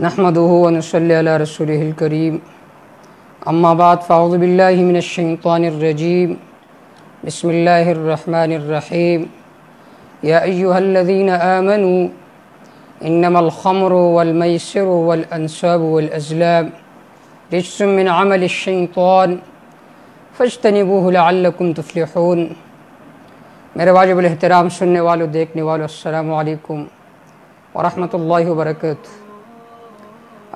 نحمده ونصلي على رسوله الكريم اما بعد فاعوذ بالله من الشيطان الرجيم بسم الله الرحمن الرحيم يا أيها الذين آمنوا إنما الخمر والميسر والأنساب والأزلام رجس من عمل الشيطان فاجتنبوه لعلكم تفلحون۔ میرے واجب الاحترام سننے والوں دیکھنے والوں السلام علیکم ورحمۃ اللہ وبرکاتہ۔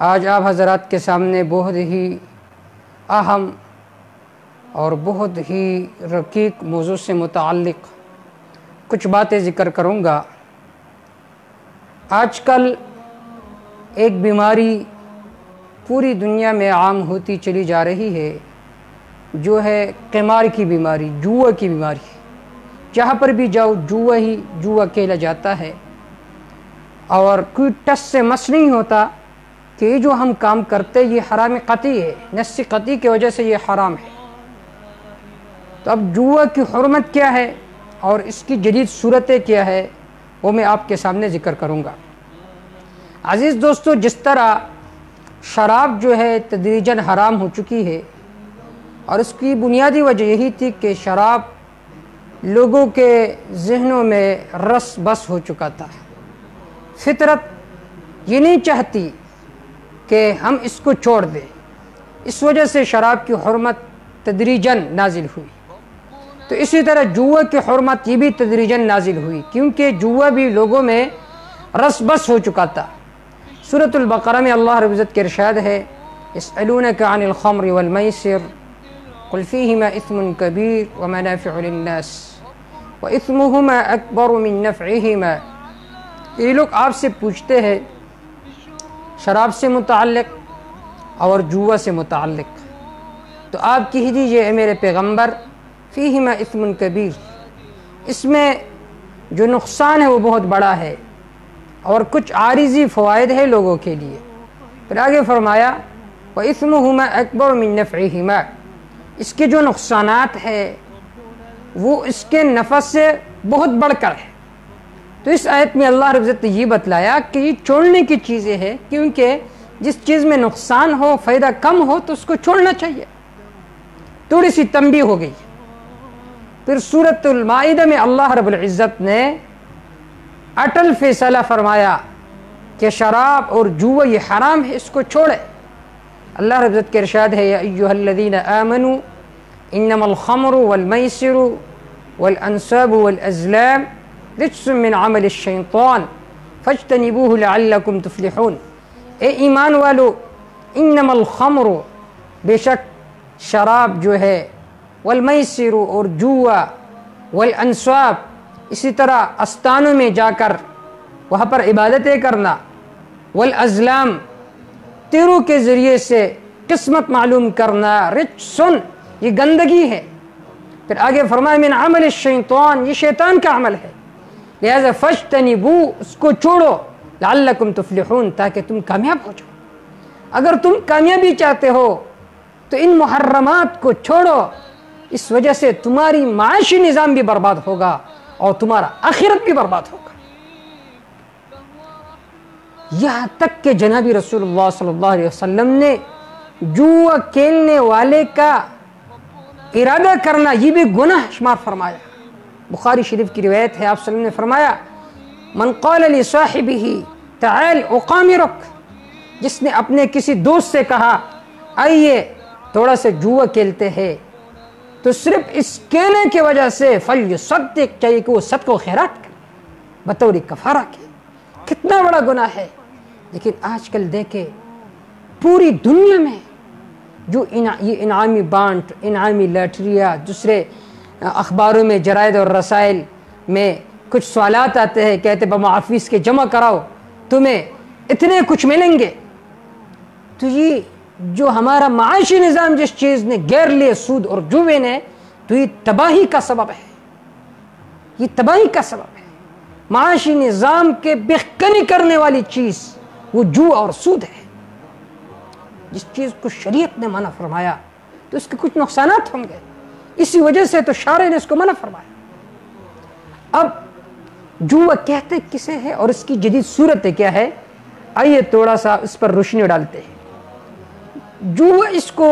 آج آپ حضرات کے سامنے بہت ہی اہم اور بہت ہی رقیق موضوع سے متعلق کچھ باتیں ذکر کروں گا۔ آج کل ایک بیماری پوری دنیا میں عام ہوتی چلی جا رہی ہے، جو ہے قمار کی بیماری، جوا کی بیماری۔ جہاں پر بھی جاؤ جوا کھیلا جاتا ہے، اور کوئی ٹس سے مس نہیں ہوتا کہ یہ جو ہم کام کرتے یہ حرام قطعی ہے، نص قطعی کی وجہ سے یہ حرام ہے۔ تو اب جوا کی حرمت کیا ہے اور اس کی جدید صورتیں کیا ہے، وہ میں آپ کے سامنے ذکر کروں گا۔ عزیز دوستو، جس طرح شراب جو ہے تدریجاً حرام ہو چکی ہے، اور اس کی بنیادی وجہ یہی تھی کہ شراب لوگوں کے ذہنوں میں رس بس ہو چکا تھا۔ فطرت یہ نہیں چاہتی کہ ہم اس کو چھوڑ دیں، اس وجہ سے شراب کی حرمت تدریجاً نازل ہوئی۔ تو اسی طرح جوا کی حرمت یہ بھی تدریجاً نازل ہوئی، کیونکہ جوا بھی لوگوں میں رس بس ہو چکا تھا۔ سورۃ البقرہ میں اللہ رب العزت کے ارشاد ہے، یسألونک عن الخمر والمیسر قل فیہما اثم کبیر ومنافع للناس وإثمهما أكبر من نفعهما۔ یہ لوگ آپ سے پوچھتے ہیں شراب سے متعلق اور جوا سے متعلق، تو آپ کہہ دیجئے اے میرے پیغمبر، فیہما اثم کبیر، اس میں جو نقصان ہے وہ بہت بڑا ہے، اور کچھ عارضی فوائد ہے لوگوں کے لیے۔ پھر آگے فرمایا وإثمهما أكبر من نفعهما، اس کے جو نقصانات ہے وہ اس کے نفع سے بہت بڑھ کر ہے۔ تو اس آیت میں اللہ رب العزت نے یہ بتلایا کہ یہ چھوڑنے کی چیزیں ہیں، کیونکہ جس چیز میں نقصان ہو، فائدہ کم ہو، تو اس کو چھوڑنا چاہیے۔ تھوڑی سی تنبیہ ہو گئی۔ پھر سورۃ المائدہ میں اللہ رب العزت نے اٹل فیصلہ فرمایا کہ شراب اور جوا یہ حرام ہے، اس کو چھوڑے۔ اللہ رب العزت کے ارشاد ہے، یا ایھا الذین آمنوا انما الخمر والمیسر والانصاب والازلام رجس من عمل الشیطان فاجتنبوه لعلکم تفلحون۔ اے ایمان والو، انما الخمر، بے شک شراب جو ہے، والمیسر اور جوا، والانصاب اسی طرح استانوں میں جا کر وہاں پر عبادتیں کرنا، والازلام تیروں کے ذریعے سے قسمت معلوم کرنا، رجسن یہ گندگی ہے۔ پھر آگے فرمایا من عمل الشیطان، یہ شیطان کا عمل ہے، لہذا فاجتنبو، اس کو چھوڑو، لعلکم تفلحون، تاکہ تم کامیاب ہو جاؤ۔ اگر تم کامیابی چاہتے ہو تو ان محرمات کو چھوڑو، اس وجہ سے تمہاری معاشی نظام بھی برباد ہوگا اور تمہارا آخرت بھی برباد ہوگا۔ یہاں تک کہ جناب رسول اللہ صلی اللہ علیہ وسلم نے جوا کھیلنے والے کا ارادہ کرنا یہ بھی گناہ شمار فرمایا۔ بخاری شریف کی روایت ہے، آپ صلی اللہ علیہ وسلم نے فرمایا، من قال لصاحبہ تعال اقامرک، جس نے اپنے کسی دوست سے کہا آئیے تھوڑا سا جوا کھیلتے ہیں، تو صرف اس کہنے کی وجہ سے فلیصدق، چاہیے کہ وہ صدقہ و خیرات کرے بطور کفارہ کے۔ کتنا بڑا گناہ ہے۔ لیکن آج کل دیکھیں پوری دنیا میں جو یہ انعامی بانٹ، انعامی لاٹریاں، دوسرے اخباروں میں، جرائد اور رسائل میں کچھ سوالات آتے ہیں، کہتے بابا فیس کے جمع کراؤ تمہیں اتنے کچھ ملیں گے۔ تو یہ جو ہمارا معاشی نظام جس چیز نے گیر لیے، سود اور جوے نے، تو یہ تباہی کا سبب ہے، یہ تباہی کا سبب ہے۔ معاشی نظام کے بخکنی کرنے والی چیز وہ جوا اور سود ہے۔ جس چیز کو شریعت نے منع فرمایا تو اس کے کچھ نقصانات ہوں گے، اسی وجہ سے تو شارع نے اس کو منع فرمایا۔ اب جوا کہتے کسے ہے اور اس کی جدید صورت کیا ہے، آئیے تھوڑا سا اس پر روشنی ڈالتے ہیں۔ جوا اس کو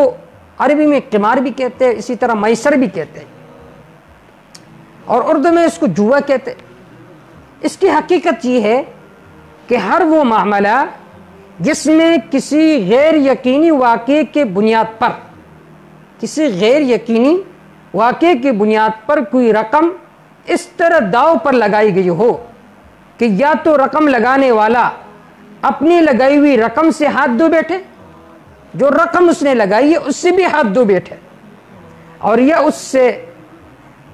عربی میں قمار بھی کہتے ہیں، اسی طرح میسر بھی کہتے ہیں، اور اردو میں اس کو جوا کہتے ہیں۔ اس کی حقیقت یہ ہے کہ ہر وہ معاملہ جس میں کسی غیر یقینی واقعے کے بنیاد پر، کسی غیر یقینی واقعے کی بنیاد پر کوئی رقم اس طرح داؤ پر لگائی گئی ہو کہ یا تو رقم لگانے والا اپنی لگائی ہوئی رقم سے ہاتھ دھو بیٹھے، جو رقم اس نے لگائی ہے اس سے بھی ہاتھ دھو بیٹھے، اور یا اس سے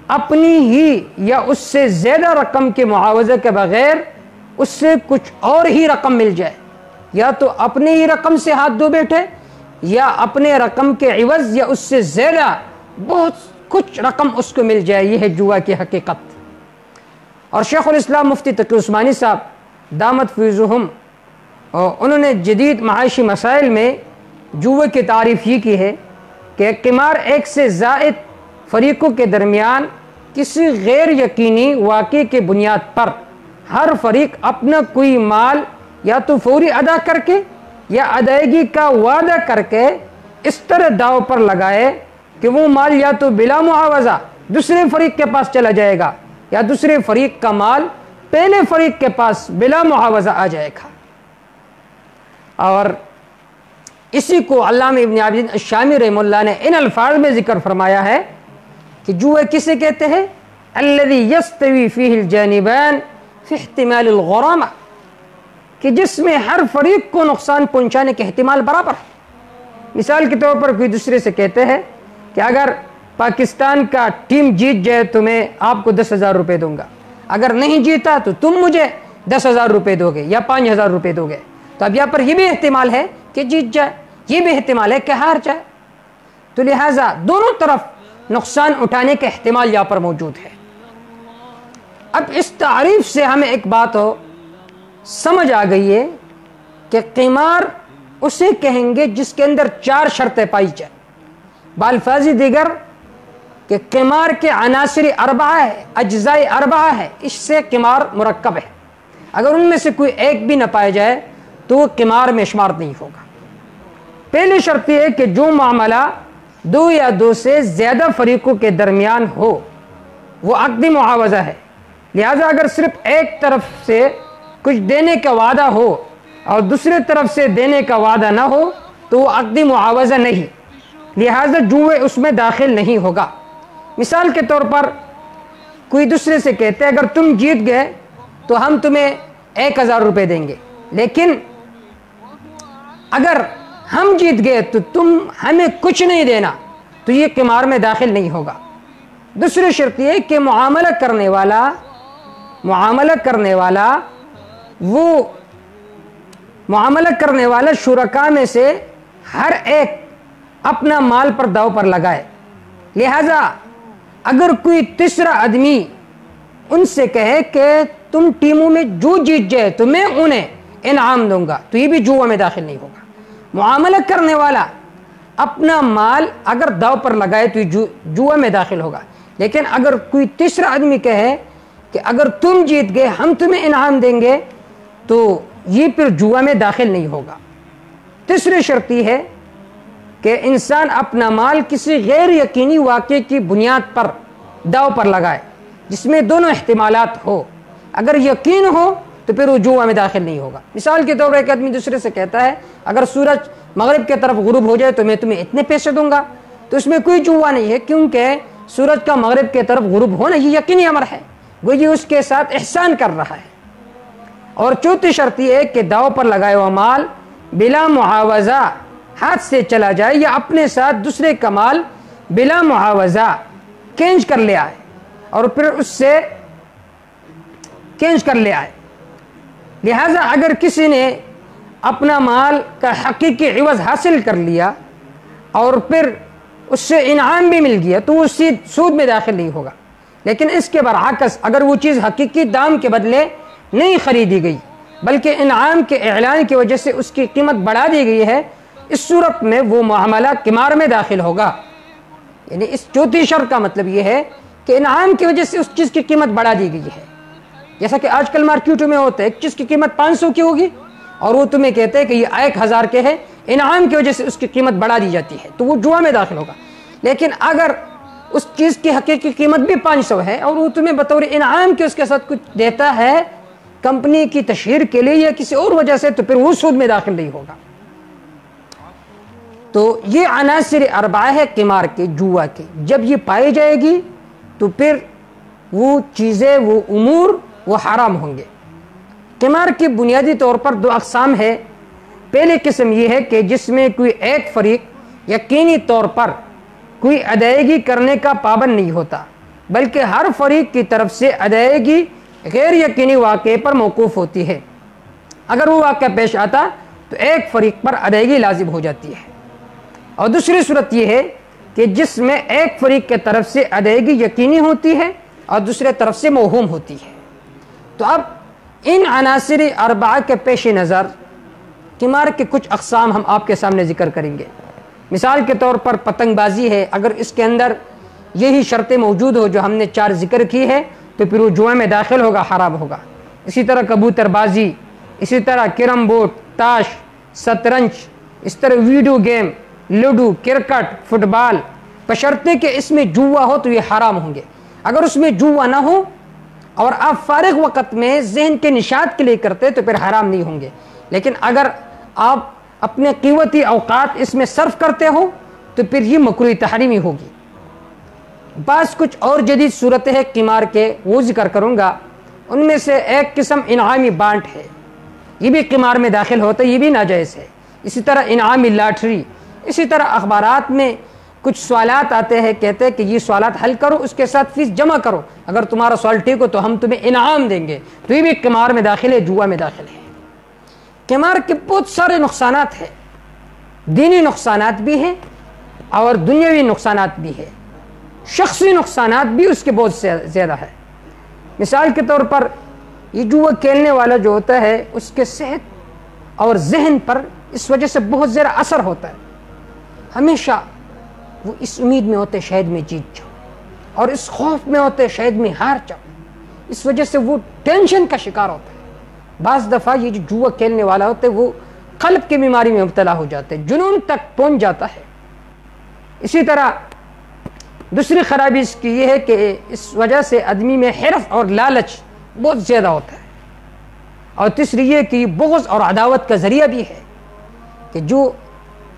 اپنی ہی یا اس سے زیادہ رقم کے معاوضے کے بغیر اس سے کچھ اور ہی رقم مل جائے، یا تو اپنی ہی رقم سے ہاتھ دھو بیٹھے یا اپنے رقم کے عوض یا اس سے زیادہ بہت کچھ رقم اس کو مل جائے۔ یہ ہے جوا کی حقیقت۔ اور شیخ الاسلام مفتی تقی عثمانی صاحب دامت فیضہم، انہوں نے جدید معاشی مسائل میں جوا کی تعریف یہ کی ہے کہ قمار ایک سے زائد فریقوں کے درمیان کسی غیر یقینی واقعے کی بنیاد پر ہر فریق اپنا کوئی مال یا تو فوری ادا کر کے یا ادائیگی کا وعدہ کر کے اس طرح داؤ پر لگائے کہ وہ مال یا تو بلا معاوضہ دوسرے فریق کے پاس چلا جائے گا یا دوسرے فریق کا مال پہلے فریق کے پاس بلا معاوضہ آ جائے گا۔ اور اسی کو علامہ ابن عابدین الشامی رحمہ اللہ نے ان الفاظ میں ذکر فرمایا ہے کہ جوا کسے کہتے ہیں؟ الذی یستوی فیہ الجانبان فی احتمال الغرامہ، کہ جس میں ہر فریق کو نقصان پہنچانے کے احتمال برابر ہے۔ مثال کے طور پر کوئی دوسرے سے کہتے ہیں کہ اگر پاکستان کا ٹیم جیت جائے تو میں آپ کو 10,000 روپے دوں گا، اگر نہیں جیتا تو تم مجھے 10,000 روپے دو گے یا 5,000 روپے دو گے۔ تو اب یہاں پر یہ بھی احتمال ہے کہ جیت جائے، یہ بھی احتمال ہے کہ ہار جائے، تو لہٰذا دونوں طرف نقصان اٹھانے کا احتمال یہاں پر موجود ہے۔ اب اس تعریف سے ہمیں ایک بات ہو سمجھ آ گئی ہے کہ قمار اسے کہیں گے جس کے اندر 4 شرطیں پائی جائیں، بالفاظ دیگر کہ قمار کے عناصر اربعہ ہے، اجزاء اربعہ ہے، اس سے قمار مرکب ہے، اگر ان میں سے کوئی ایک بھی نہ پایا جائے تو وہ قمار میں شمار نہیں ہوگا۔ پہلی شرط یہ ہے کہ جو معاملہ 2 یا 2 سے زیادہ فریقوں کے درمیان ہو وہ عقد معاوضہ ہے، لہذا اگر صرف ایک طرف سے کچھ دینے کا وعدہ ہو اور دوسرے طرف سے دینے کا وعدہ نہ ہو تو وہ عقد معاوضہ نہیں، لہذا جوا اس میں داخل نہیں ہوگا۔ مثال کے طور پر کوئی دوسرے سے کہتے ہیں اگر تم جیت گئے تو ہم تمہیں 1,000 روپے دیں گے، لیکن اگر ہم جیت گئے تو تم ہمیں کچھ نہیں دینا، تو یہ قمار میں داخل نہیں ہوگا۔ دوسری شرط یہ کہ معاملہ کرنے والا شرکاء میں سے ہر ایک اپنا مال پر داؤ پر لگائے، لہذا اگر کوئی تیسرا آدمی ان سے کہے کہ تم ٹیموں میں جو جیت جائے تو میں انہیں انعام دوں گا، تو یہ بھی جوا میں داخل نہیں ہوگا۔ معاملہ کرنے والا اپنا مال اگر داؤ پر لگائے تو یہ جوا میں داخل ہوگا، لیکن اگر کوئی تیسرا آدمی کہے کہ اگر تم جیت گئے ہم تمہیں انعام دیں گے تو یہ پھر جوا میں داخل نہیں ہوگا۔ تیسری شرط یہ ہے کہ انسان اپنا مال کسی غیر یقینی واقعے کی بنیاد پر داؤ پر لگائے جس میں دونوں احتمالات ہو، اگر یقین ہو تو پھر وہ جوا میں داخل نہیں ہوگا۔ مثال کے طور پر ایک آدمی دوسرے سے کہتا ہے اگر سورج مغرب کی طرف غروب ہو جائے تو میں تمہیں اتنے پیسے دوں گا، تو اس میں کوئی جوا نہیں ہے، کیونکہ سورج کا مغرب کی طرف غروب ہونا یہ یقینی امر ہے، وہ یہ اس کے ساتھ احسان کر رہا ہے۔ اور چوتھی شرط یہ ہے کہ داؤ پر لگایا ہوا مال بلا معاوضہ ہاتھ سے چلا جائے یا اپنے ساتھ دوسرے کا مال بلا معاوضہ کینچ کر لے آئے اور پھر اس سے کینچ کر لے آئے۔ لہذا اگر کسی نے اپنا مال کا حقیقی عوض حاصل کر لیا اور پھر اس سے انعام بھی مل گیا تو وہ سود میں داخل نہیں ہوگا، لیکن اس کے برعکس اگر وہ چیز حقیقی دام کے بدلے نہیں خریدی گئی بلکہ انعام کے اعلان کی وجہ سے اس کی قیمت بڑھا دی گئی ہے، اس صورت میں وہ معاملہ قمار میں داخل ہوگا۔ یعنی اس چوتھی شرط کا مطلب یہ ہے کہ انعام کی وجہ سے اس چیز کی قیمت بڑھا دی گئی ہے. جیسا کہ آج کل مارکیٹوں میں ہوتا ہے، ایک چیز کی قیمت 500 کی ہوگی اور وہ تمہیں کہتے ہیں کہ یہ 1000 کے ہے، انعام کی وجہ سے اس کی قیمت بڑھا دی جاتی ہے، تو وہ جوا میں داخل ہوگا. لیکن اگر اس چیز کی حقیقی قیمت بھی 500 ہے اور وہ تمہیں بطور انعام کے اس کے ساتھ کچھ دیتا ہے کمپنی کی تشہیر کے لیے یا کسی اور وجہ سے، تو پھر وہ سود میں داخل نہیں ہوگا. تو یہ عناصر اربعہ ہے قمار کے، جوا کے. جب یہ پائی جائے گی تو پھر وہ چیزیں، وہ امور وہ حرام ہوں گے. قمار کی بنیادی طور پر 2 اقسام ہے. پہلی قسم یہ ہے کہ جس میں کوئی ایک فریق یقینی طور پر کوئی ادائیگی کرنے کا پابند نہیں ہوتا، بلکہ ہر فریق کی طرف سے ادائیگی غیر یقینی واقعے پر موقوف ہوتی ہے. اگر وہ واقعہ پیش آتا تو ایک فریق پر ادائیگی لازم ہو جاتی ہے. اور دوسری صورت یہ ہے کہ جس میں ایک فریق کی طرف سے ادائیگی یقینی ہوتی ہے اور دوسرے طرف سے موہوم ہوتی ہے. تو اب ان عناصر اربعہ کے پیش نظر قمار کے کچھ اقسام ہم آپ کے سامنے ذکر کریں گے. مثال کے طور پر پتنگ بازی ہے، اگر اس کے اندر یہی شرطیں موجود ہو جو ہم نے 4 ذکر کی ہے تو پھر وہ جوا میں داخل ہوگا، حرام ہوگا. اسی طرح کبوتر بازی، اسی طرح کیرم بورڈ، تاش، شطرنج، اس طرح video game, ludo, cricket, football, بشرطے کہ اس میں جوا ہو تو یہ حرام ہوں گے. اگر اس میں جوا نہ ہو اور آپ فارغ وقت میں ذہن کے نشاط کے لیے کرتے تو پھر حرام نہیں ہوں گے. لیکن اگر آپ اپنے قیمتی اوقات اس میں صرف کرتے ہو تو پھر یہ مکروہ تحریمی ہوگی. بعض کچھ اور جدید صورتیں ہیں قمار کے، وہ ذکر کروں گا. ان میں سے ایک قسم انعامی بانٹ ہے، یہ بھی قمار میں داخل ہوتا ہے، یہ بھی ناجائز ہے. اسی طرح انعامی لاٹری. اسی طرح اخبارات میں کچھ سوالات آتے ہیں، کہتے ہیں کہ یہ سوالات حل کرو، اس کے ساتھ فیس جمع کرو، اگر تمہارا سوال ٹھیک ہو تو ہم تمہیں انعام دیں گے. تو یہ بھی قمار میں داخل ہے، جوا میں داخل ہے. قمار کے بہت سارے نقصانات ہیں، دینی نقصانات بھی ہیں اور دنیاوی نقصانات بھی ہیں. شخصی نقصانات بھی اس کے بہت زیادہ ہے. مثال کے طور پر یہ جوا کھیلنے والا جو ہوتا ہے اس کے صحت اور ذہن پر اس وجہ سے بہت زیادہ اثر ہوتا ہے. ہمیشہ وہ اس امید میں ہوتے شاید میں جیت جاؤں، اور اس خوف میں ہوتے شاید میں ہار جاؤں. اس وجہ سے وہ ٹینشن کا شکار ہوتا ہے. بعض دفعہ یہ جو جوا کھیلنے والا ہوتا ہے وہ قلب کی بیماری میں مبتلا ہو جاتے ہیں، جنون تک پہنچ جاتا ہے. اسی طرح دوسری خرابی اس کی یہ ہے کہ اس وجہ سے آدمی میں حرص اور لالچ بہت زیادہ ہوتا ہے. اور تیسری یہ کہ بغض اور عداوت کا ذریعہ بھی ہے کہ جو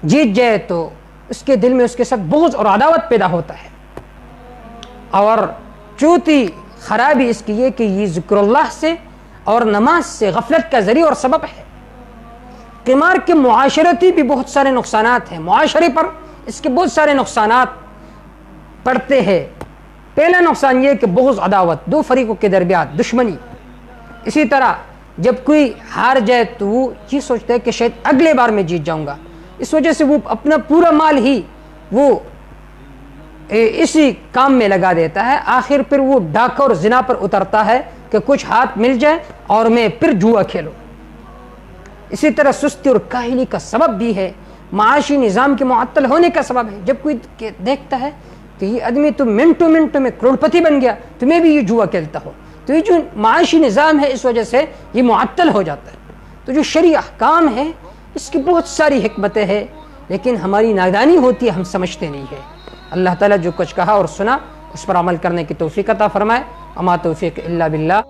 جیت جائے تو اس کے دل میں اس کے ساتھ بغض اور عداوت پیدا ہوتا ہے. اور چوتھی خرابی اس کی یہ کہ یہ ذکر اللہ سے اور نماز سے غفلت کا ذریعہ اور سبب ہے. قمار کے معاشرتی بھی بہت سارے نقصانات ہیں، معاشرے پر اس کے بہت سارے نقصانات پڑتے ہیں. پہلا نقصان یہ کہ بغض عداوت، 2 فریقوں کے درمیان دشمنی. اسی طرح جب کوئی ہار جائے تو وہ یہ سوچتا ہے کہ شاید اگلے بار میں جیت جاؤں گا، اس وجہ سے وہ اپنا پورا مال ہی وہ اسی کام میں لگا دیتا ہے. آخر پھر وہ ڈاکہ اور زنا پر اترتا ہے کہ کچھ ہاتھ مل جائے اور میں پھر جوا کھیلوں. اسی طرح سستی اور کاہلی کا سبب بھی ہے، معاشی نظام کے معطل ہونے کا سبب ہے. جب کوئی دیکھتا ہے کہ یہ آدمی تو منٹوں میں کروڑپتی بن گیا تو میں بھی یہ جوا کھیلتا ہوں، تو یہ جو معاشی نظام ہے اس وجہ سے یہ معطل ہو جاتا ہے. تو جو شرعی احکام ہے اس کی بہت ساری حکمتیں ہیں، لیکن ہماری نادانی ہوتی ہے، ہم سمجھتے نہیں ہیں. اللہ تعالیٰ جو کچھ کہا اور سنا اس پر عمل کرنے کی توفیق عطا فرمائے. اما توفیق الا باللہ.